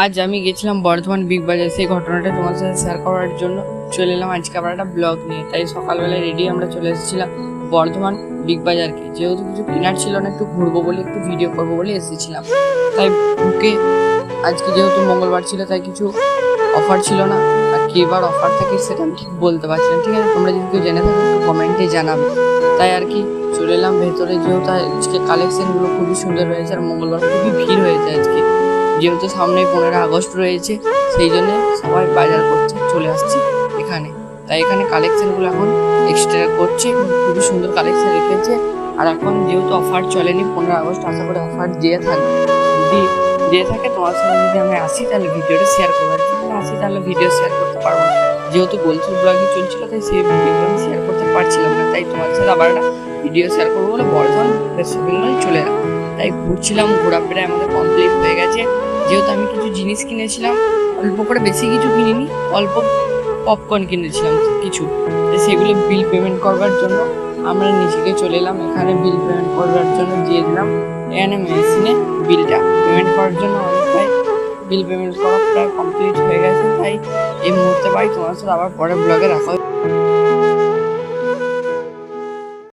আজ আমি গেছিলাম বর্ধমান বিগ বাজার, সেই ঘটনাটা তোমার সাথে শেয়ার করার জন্য চলে এলাম আজকে আবার একটা ব্লগ নিয়ে। তাই সকালবেলা রেডি আমরা চলে এসেছিলাম বর্ধমান বিগ বাজারকে, যেহেতু কিছু কেনার ছিল না, একটু ঘুরবো বলে, একটু ভিডিও করবো বলে এসেছিলাম। তাই ঢুকে আজকে যেহেতু মঙ্গলবার ছিল, তাই কিছু অফার ছিল না, আর কি এবার অফার থাকে সেটা আমি ঠিক বলতে পারছি না। ঠিক আছে, তোমরা যদি কেউ জেনে থাকো একটু কমেন্টে জানাবে। তাই আর কি চলে এলাম ভেতরে, যেহেতু আজকে কালেকশনগুলো খুবই সুন্দর রয়েছে, আর মঙ্গলবার খুবই ভিড় হয়েছে আজকে, যেহেতু সামনে 15 আগস্ট রয়েছে, সেই জন্য সবাই বাজার করছে, চলে আসছে এখানে। তাই এখানে কালেকশনগুলো এখন এক্সট্রা করছে, খুবই সুন্দর কালেকশন রেখেছে। আর এখন যেহেতু অফার চলেনি 15 আগস্ট, আশা করে অফার দিয়ে থাকবে। যদি দিয়ে থাকে তোমার সঙ্গে যদি আমি আসি তাহলে ভিডিওটা শেয়ার করবো, আর যদি না আসি তাহলে ভিডিও শেয়ার করতে পারবো না, যেহেতু গোলসুর ব্লগই চলছিল, তাই সেই ভিডিওগুলো আমি শেয়ার করতে পারছিলাম না। তাই তোমাদের সাথে আবার একটা ভিডিও শেয়ার করবো বলে বর্ধমান শপিং মলে চলে এলাম। তাই ঘুরছিলাম, ঘোরাফেরা আমাদের কমপ্লিট হয়ে গেছে। যেহেতু আমি কিছু জিনিস কিনেছিলাম, অল্প করে, বেশি কিছু কিনিনি, অল্প পপকর্ন কিনেছিলাম কিছু, সেগুলো বিল পেমেন্ট করবার জন্য আমরা নিচেকে চলে এলাম। এখানে বিল পেমেন্ট করবার জন্য দিয়ে দিলাম, এখানে মেশিনে বিলটা পেমেন্ট করার জন্য অনেকটাই বিল পেমেন্ট করা প্রায় কমপ্লিট হয়ে গেছে। তাই এই মুহূর্তে ভাই তোমার সাথে আবার পরের ব্লগে রাখা